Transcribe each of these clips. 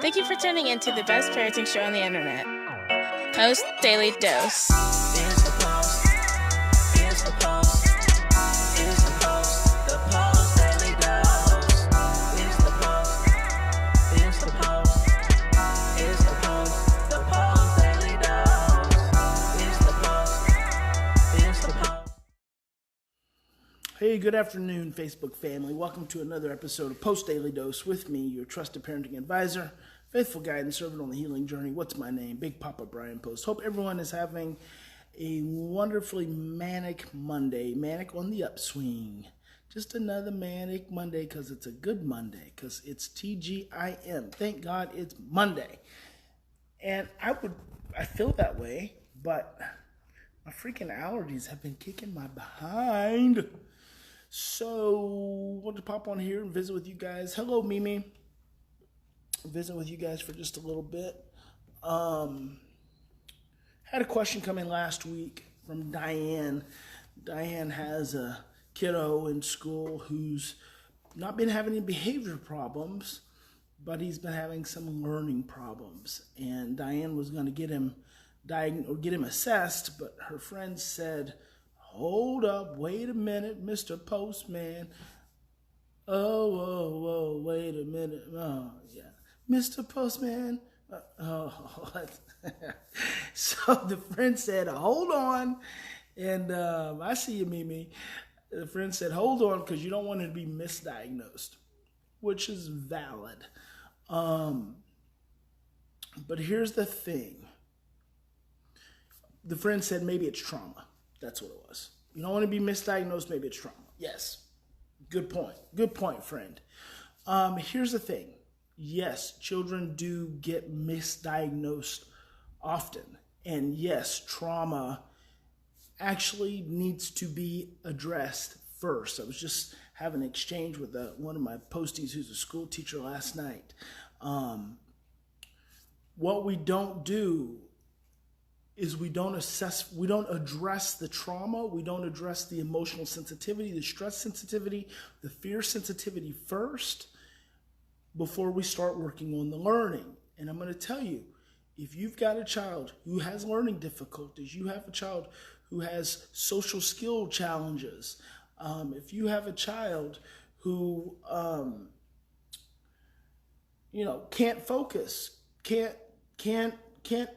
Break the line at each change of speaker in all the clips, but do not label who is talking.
Thank you for tuning in to the best parenting show on the internet, Post Daily Dose.
It's the Post. It's the Post. It's the Post. The Post Daily Dose. It's the Post. It's the Post. It's the Post. The Post Daily Dose. It's the Post. It's the Post.
Hey, good afternoon, Facebook family. Welcome to another episode of Post Daily Dose with me, your trusted parenting advisor, faithful guide and servant on the healing journey. What's my name? Big Papa Brian+Post. Hope everyone is having a wonderfully manic Monday. Manic on the upswing. Just another manic Monday because it's a good Monday, because it's TGIM. Thank God it's Monday. And I feel that way, but my freaking allergies have been kicking my behind. So, want to pop on here and visit with you guys. Hello, Mimi. Visit with you guys for just a little bit. Had a question come in last week from Diane. Diane has a kiddo in school who's not been having any behavior problems, but he's been having some learning problems. And Diane was going to get him assessed, but her friend said, "Hold up, wait a minute, Mr. Postman. Oh, wait a minute. Oh, yeah. Mr. Postman." So the friend said, "Hold on." And I see you, Mimi. The friend said, "Hold on, because you don't want it to be misdiagnosed," which is valid. But here's the thing. The friend said maybe it's trauma. That's what it was. You don't want to be misdiagnosed, maybe it's trauma. Yes. Good point. Good point, friend. Here's the thing. Yes, children do get misdiagnosed often. And yes, trauma actually needs to be addressed first. I was just having an exchange with one of my posties who's a school teacher last night. What we don't do is we don't address the trauma, we don't address the emotional sensitivity, the stress sensitivity, the fear sensitivity first before we start working on the learning. And I'm going to tell you, if you've got a child who has learning difficulties, you have a child who has social skill challenges, if you have a child who can't focus, can't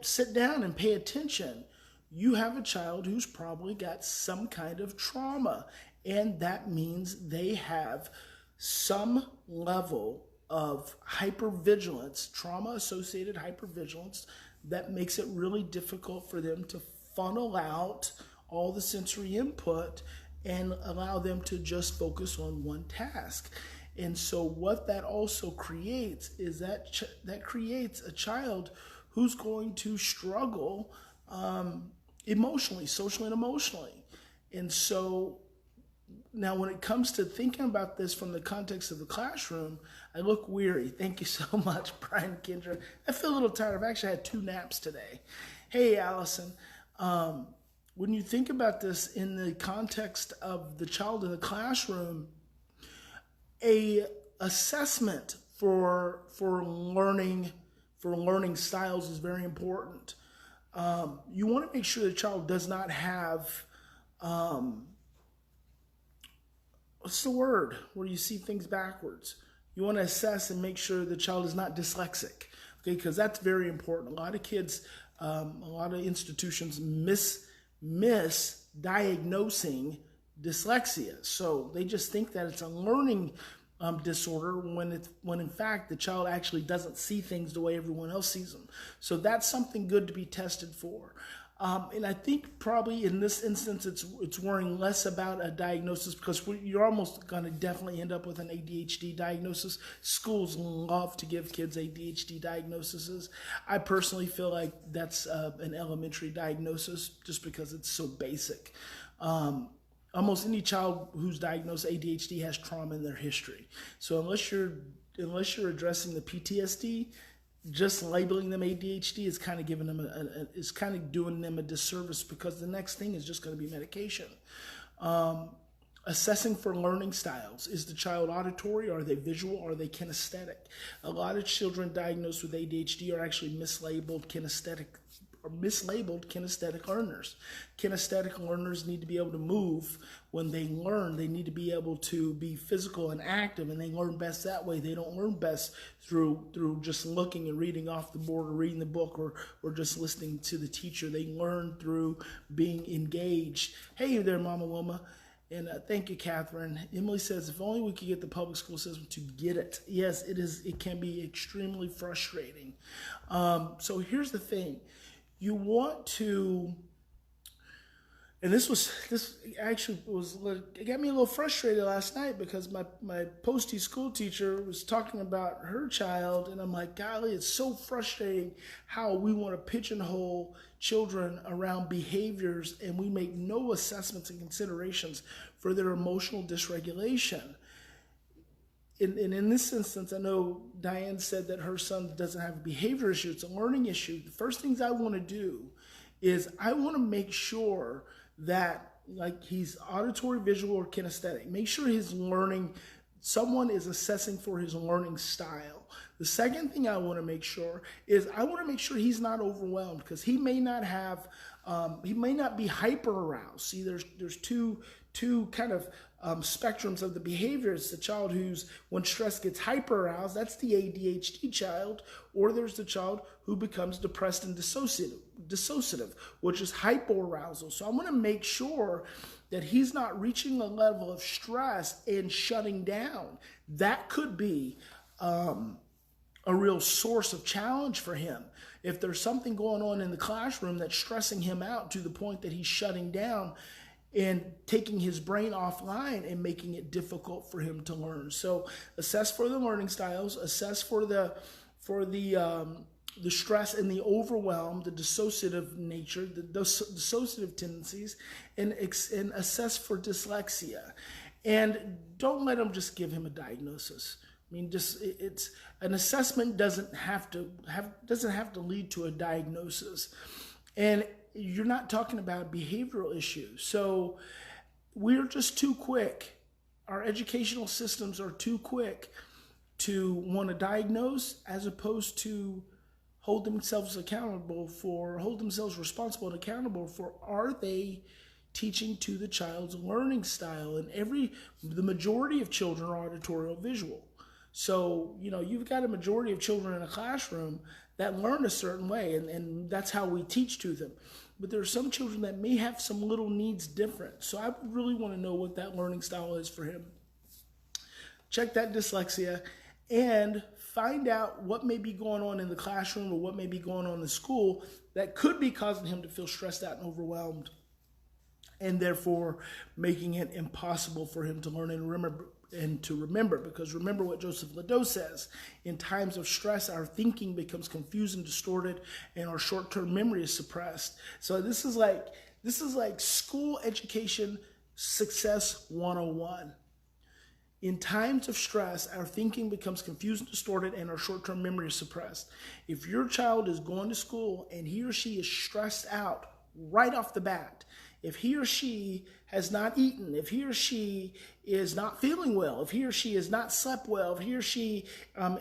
sit down and pay attention, you have a child who's probably got some kind of trauma. And that means they have some level of hypervigilance, trauma-associated hypervigilance, that makes it really difficult for them to funnel out all the sensory input and allow them to just focus on one task. And so what that also creates is that creates a child who's going to struggle emotionally, socially and emotionally. And so now when it comes to thinking about this from the context of the classroom, I look weary. Thank you so much, Brian Kendra. I feel a little tired. I've actually had 2 naps today. Hey, Allison. When you think about this in the context of the child in the classroom, a assessment for learning styles is very important. You want to make sure the child does not have, what's the word, where you see things backwards. You want to assess and make sure the child is not dyslexic, okay, because that's very important. A lot of kids, a lot of institutions misdiagnosing dyslexia. So they just think that it's a learning disorder when in fact the child actually doesn't see things the way everyone else sees them. So that's something good to be tested for. And I think probably in this instance it's worrying less about a diagnosis, because you're almost going to definitely end up with an ADHD diagnosis. Schools love to give kids ADHD diagnoses. I personally feel like that's an elementary diagnosis just because it's so basic. Almost any child who's diagnosed ADHD has trauma in their history. So unless you're addressing the PTSD, just labeling them ADHD is kind of giving them doing them a disservice, because the next thing is just going to be medication. Assessing for learning styles. Is the child auditory? Are they visual? Are they kinesthetic? A lot of children diagnosed with ADHD are actually mislabeled kinesthetic learners. Kinesthetic learners need to be able to move when they learn. They need to be able to be physical and active, and they learn best that way. They don't learn best through just looking and reading off the board or reading the book or just listening to the teacher. They learn through being engaged. Hey there, Mama Wilma. And thank you, Catherine. Emily says, if only we could get the public school system to get it. Yes, it is. It can be extremely frustrating. So here's the thing. You want to, and this actually it got me a little frustrated last night because my Posty school teacher was talking about her child, and I'm like, golly, it's so frustrating how we want to pigeonhole children around behaviors and we make no assessments and considerations for their emotional dysregulation. And in this instance, I know Diane said that her son doesn't have a behavior issue, it's a learning issue. The first things I want to do is I want to make sure that like he's auditory, visual, or kinesthetic. Make sure his learning, someone is assessing for his learning style. The second thing I want to make sure is I want to make sure he's not overwhelmed because he may not have, he may not be hyper aroused. See, there's two kind of spectrums of the behavior. It's the child who's, when stress gets hyper aroused, that's the ADHD child, or there's the child who becomes depressed and dissociative, which is hypoarousal. So I'm going to make sure that he's not reaching a level of stress and shutting down. That could be a real source of challenge for him. If there's something going on in the classroom that's stressing him out to the point that he's shutting down and taking his brain offline and making it difficult for him to learn. So assess for the learning styles, assess for the stress and the overwhelm, the dissociative nature, the dissociative tendencies, and assess for dyslexia. And don't let them just give him a diagnosis. I mean, it's an assessment doesn't have to lead to a diagnosis. And you're not talking about behavioral issues. So we're just too quick. Our educational systems are too quick to want to diagnose as opposed to hold themselves responsible and accountable for, are they teaching to the child's learning style? And the majority of children are auditory or visual. So, you've got a majority of children in a classroom that learn a certain way, and that's how we teach to them. But there are some children that may have some little needs different. So I really want to know what that learning style is for him. Check that dyslexia and find out what may be going on in the classroom or what may be going on in school that could be causing him to feel stressed out and overwhelmed, and therefore making it impossible for him to learn and remember, because remember what Joseph Ledoux says: in times of stress, our thinking becomes confused and distorted, and our short-term memory is suppressed. So this is like school education success 101. In times of stress, our thinking becomes confused and distorted, and our short-term memory is suppressed. If your child is going to school and he or she is stressed out right off the bat, if he or she has not eaten, if he or she is not feeling well, if he or she has not slept well, if he or she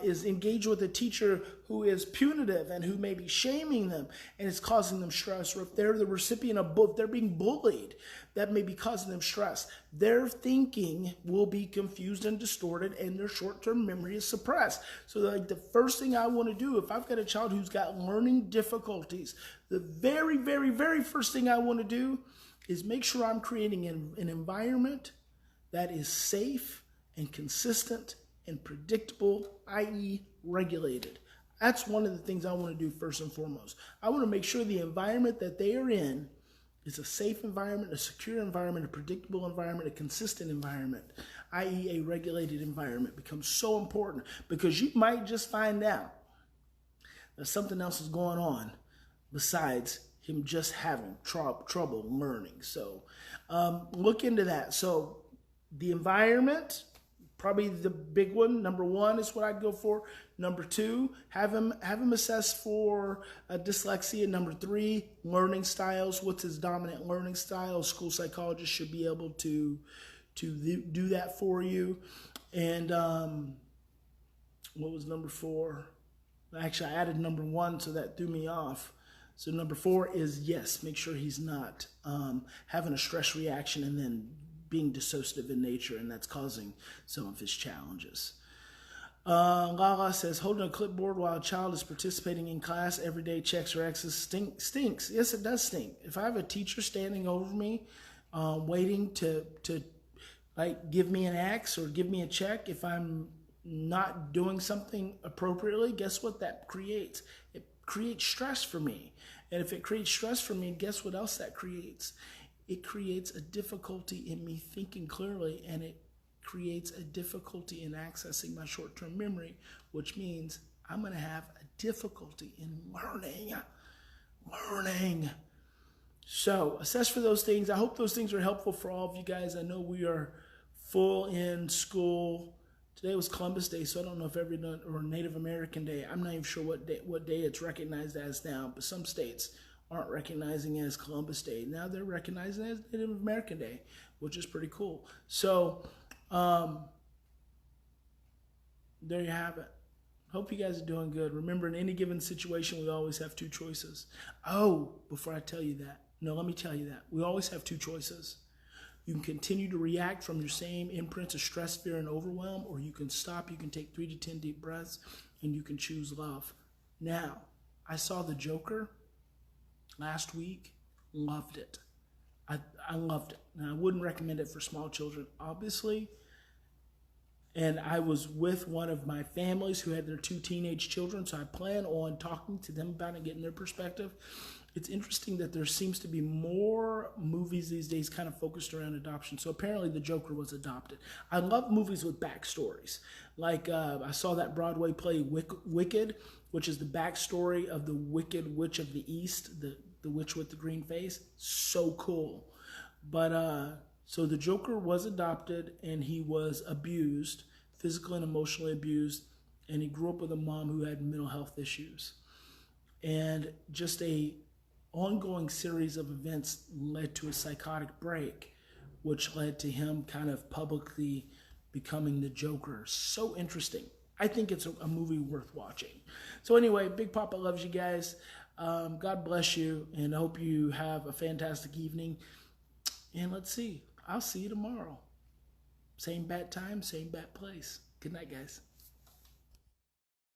is engaged with a teacher who is punitive and who may be shaming them and is causing them stress, or if they're the recipient of they're being bullied, that may be causing them stress, their thinking will be confused and distorted, and their short-term memory is suppressed. So like the first thing I want to do, if I've got a child who's got learning difficulties, the very, very, very first thing I want to do is make sure I'm creating an environment that is safe and consistent and predictable, i.e. regulated. That's one of the things I want to do first and foremost. I want to make sure the environment that they are in is a safe environment, a secure environment, a predictable environment, a consistent environment, i.e. a regulated environment, becomes so important, because you might just find out that something else is going on besides him just having trouble learning. So look into that. So the environment, probably the big one. Number one is what I'd go for. Number two, have him assess for dyslexia. Number three, learning styles. What's his dominant learning style? A school psychologist should be able to do that for you. And what was number 4? Actually, I added number 1, so that threw me off. So number 4 is, yes, make sure he's not having a stress reaction and then being dissociative in nature, and that's causing some of his challenges. Lala says, holding a clipboard while a child is participating in class every day, checks or X's, stinks. Yes, it does stink. If I have a teacher standing over me, waiting to like give me an X or give me a check if I'm not doing something appropriately, guess what that creates? It creates stress for me. And if it creates stress for me, guess what else that creates? It creates a difficulty in me thinking clearly, and it creates a difficulty in accessing my short-term memory, which means I'm going to have a difficulty in learning. So assess for those things. I hope those things are helpful for all of you guys. I know we are full in school. Today was Columbus Day, so I don't know if or Native American Day. I'm not even sure what day it's recognized as now, but some states aren't recognizing it as Columbus Day. Now they're recognizing it as Native American Day, which is pretty cool. So there you have it. Hope you guys are doing good. Remember, in any given situation, we always have 2 choices. Oh, before I tell you that, let me tell you that. We always have 2 choices. You can continue to react from your same imprints of stress, fear, and overwhelm, or you can stop. You can take 3 to 10 deep breaths, and you can choose love. Now, I saw The Joker last week. Loved it. I loved it. Now, I wouldn't recommend it for small children, obviously. And I was with one of my families who had their 2 teenage children, so I plan on talking to them about it and getting their perspective. It's interesting that there seems to be more movies these days kind of focused around adoption. So apparently The Joker was adopted. I love movies with backstories. Like I saw that Broadway play Wicked, which is the backstory of the Wicked Witch of the East, the witch with the green face. So cool. But so The Joker was adopted, and he was abused, physically and emotionally abused, and he grew up with a mom who had mental health issues. And just a ongoing series of events led to a psychotic break, which led to him kind of publicly becoming the Joker. So interesting. I think it's a movie worth watching. So anyway, Big Papa loves you guys. God bless you, and I hope you have a fantastic evening. And let's see. I'll see you tomorrow. Same bat time, same bat place. Good night, guys.